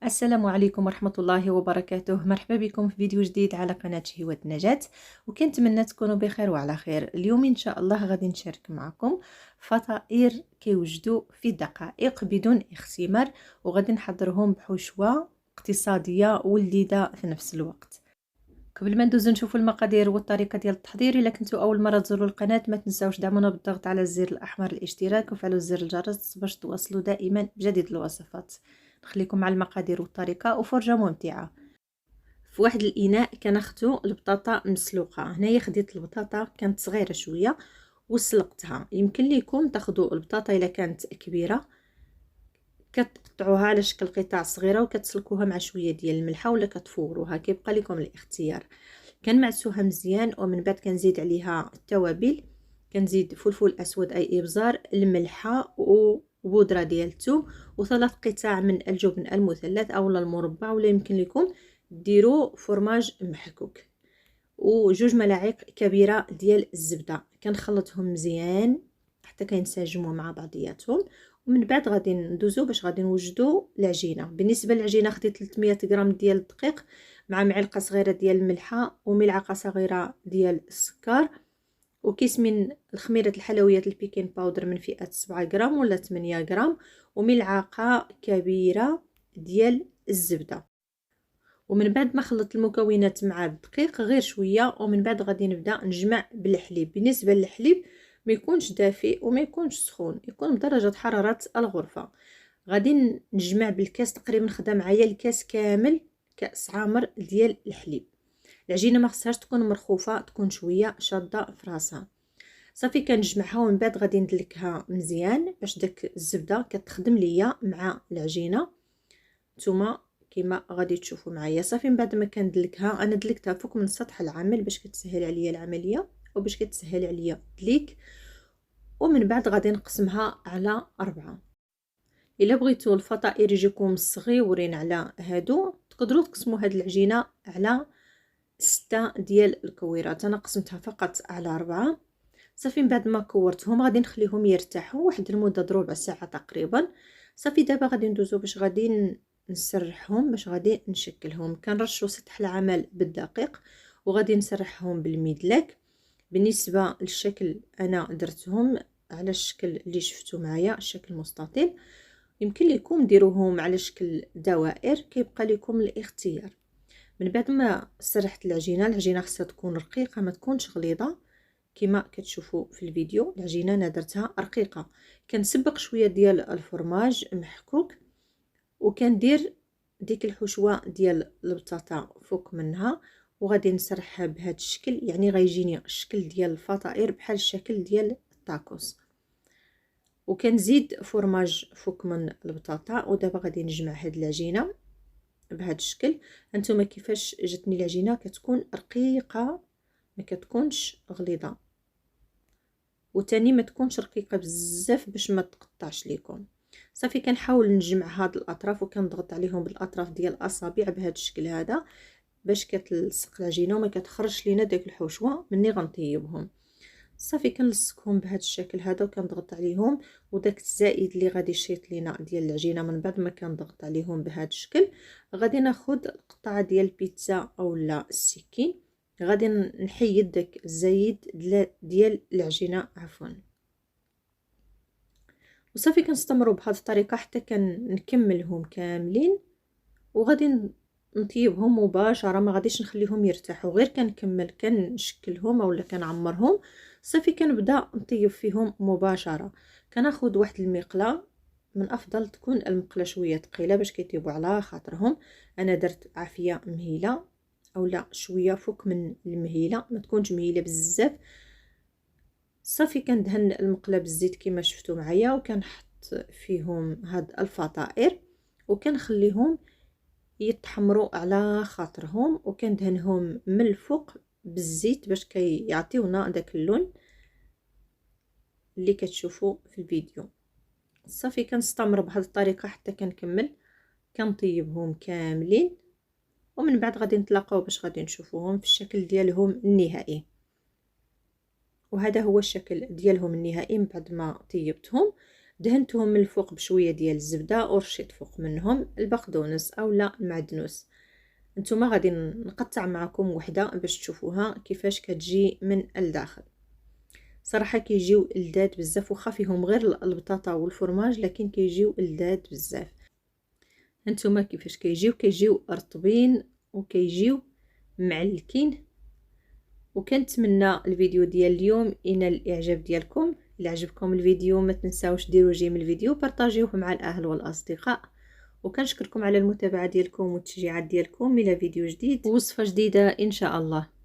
السلام عليكم ورحمة الله وبركاته. مرحبا بكم في فيديو جديد على قناة شهوة نجاة، وكنتمنى تكونوا بخير وعلى خير. اليوم ان شاء الله غادي نشارك معكم فطائر كيوجدوا في دقائق بدون اختمار، وغادي نحضرهم بحشوة اقتصادية ولذيذة في نفس الوقت. قبل ما ندوزو نشوفوا المقادير والطريقه ديال التحضير، الا كنتوا اول مره تزوروا القناه ما تنساوش دعمونا بالضغط على الزر الاحمر الاشتراك وفعلوا زر الجرس باش توصلوا دائما بجديد الوصفات. نخليكم مع المقادير والطريقه وفرجه ممتعه. في واحد الاناء كناخذوا البطاطا مسلوقه. هنايا خديت البطاطا كانت صغيره شويه وسلقتها. يمكن لكم تاخذوا البطاطا الا كانت كبيره كتقطعوها على شكل قطع صغيره وكتسلكوها مع شويه ديال الملحه ولا كتفوروها، كيبقى لكم الاختيار. كنمعسوها مزيان ومن بعد كنزيد عليها التوابل. كنزيد فلفل اسود اي ابزار، الملحه وبودره ديال الثوم وثلاث قطع من الجبن المثلث او المربع، ولا يمكن لكم ديروا فرماج محكوك، وجوج ملاعق كبيره ديال الزبده. كنخلطهم مزيان حتى كينسجموا مع بعضياتهم، ومن بعد غادي ندوزو باش غادي نوجدوا العجينه. بالنسبه للعجينه خديت 300 غرام ديال الدقيق مع معلقه صغيره ديال الملحه وملعقه صغيره ديال السكر وكيس من الخميره الحلويات البيكين باودر من فئه 7 غرام ولا 8 غرام وملعقه كبيره ديال الزبده. ومن بعد ما خلطت المكونات مع الدقيق غير شويه، ومن بعد غادي نبدا نجمع بالحليب. بالنسبه للحليب ما يكونش دافئ وما يكونش سخون، يكون بدرجه حراره الغرفه. غادي نجمع بالكاس تقريبا خدا معايا الكاس كامل، كاس عامر ديال الحليب. العجينه ما خصهاش تكون مرخوفه، تكون شويه شاده في راسها. صافي كنجمعها ومن بعد غادي ندلكها مزيان باش داك الزبده كتخدم ليا مع العجينه. نتوما كما غادي تشوفوا معايا. صافي من بعد ما كندلكها، انا دلكتها فوق من سطح العمل باش كتسهل عليا العمليه وباش كتسهل عليا الدليك. ومن بعد غادي نقسمها على 4. الا بغيتوا الفطائر يجيكم صغيورين على هادو تقدروا تقسموا هاد العجينه على 6 ديال الكويرات. انا قسمتها فقط على 4. صافي من بعد ما كورتهم غادي نخليهم يرتاحوا واحد المده ربع ساعه تقريبا. صافي دابا غادي ندوزو باش غادي نسرحهم، باش غادي نشكلهم. كنرشوا سطح العمل بالدقيق وغادي نسرحهم بالميدلاك. بالنسبه للشكل انا درتهم على الشكل اللي شفتوا معايا، الشكل مستطيل. يمكن لكم ديروهم على شكل دوائر، كيبقى لكم الاختيار. من بعد ما سرحت العجينه خصها تكون رقيقه ما تكونش غليظه كما كتشوفوا في الفيديو. العجينه انا درتها رقيقه. كنسبق شويه ديال الفرماج محكوك وكندير ديك الحشوه ديال البطاطا فوق منها وغادي نسرحها بهذا الشكل. يعني غيجيني الشكل ديال الفطائر بحال الشكل ديال الطاكوس، وكنزيد فرماج فوق من البطاطا. ودابا غادي نجمع هاد العجينه بهذا الشكل. هانتوما كيفاش جاتني العجينه، كتكون رقيقه ما كتكونش غليظه، وتاني ما تكونش رقيقه بزاف باش ما تقطعش ليكم. صافي كنحاول نجمع هاد الاطراف وكنضغط عليهم بالاطراف ديال الاصابع بهذا الشكل هذا باش كتلصق العجينه وما كتخرجش لينا داك الحشوه مني غنطيبهم. صافي كنلصقهم بهذا الشكل هذا وكنضغط عليهم، وداك الزائد اللي غادي يشيط لينا ديال العجينه من بعد ما كنضغط عليهم بهذا الشكل غادي ناخذ قطعه ديال البيتزا اولا السكين، غادي نحيد داك الزايد ديال العجينه عفوا. وصافي كنستمروا بهذه الطريقه حتى كنكملهم كاملين، وغادي نطيبهم مباشره. ما غاديش نخليهم يرتاحوا، غير كنكمل كنشكلهم اولا كنعمرهم. صافي كنبدا نطيب فيهم مباشره. كناخذ واحد المقله، من افضل تكون المقله شويه ثقيله باش كيطيبوا على خاطرهم. انا درت عافيه مهيله اولا شويه فوق من المهيله، ما تكونش مهيله بزاف. صافي كندهن المقله بالزيت كما شفتوا معايا وكنحط فيهم هاد الفطائر وكنخليهم يتحمروا على خاطرهم، وكندهنهم من الفوق بالزيت باش كيعطيونا داك اللون اللي كتشوفوا في الفيديو. صافي كنستمر بهذه الطريقه حتى كنكمل كنطيبهم كاملين، ومن بعد غادي نتلاقاو باش غادي نشوفوهم في الشكل ديالهم النهائي. وهذا هو الشكل ديالهم النهائي من بعد ما طيبتهم. دهنتهم من الفوق بشويه ديال الزبده ورشيت فوق منهم البقدونس اولا المعدنوس. نتوما غادي نقطع معكم وحده باش تشوفوها كيفاش كتجي من الداخل. صراحه كيجيو لذاذ بزاف، واخا فيهم غير البطاطا والفرماج لكن كيجيو لذاذ بزاف. هانتوما كيفاش كيجيو رطبين وكيجيو معلكين. وكنتمنى الفيديو ديال اليوم ينال الاعجاب ديالكم. الا عجبكم الفيديو ما تنساوش ديروا جيم الفيديو، بارطاجيوه مع الاهل والاصدقاء، وكنشكركم على المتابعه ديالكم والتشجيعات ديالكم. الى فيديو جديد ووصفه جديده ان شاء الله.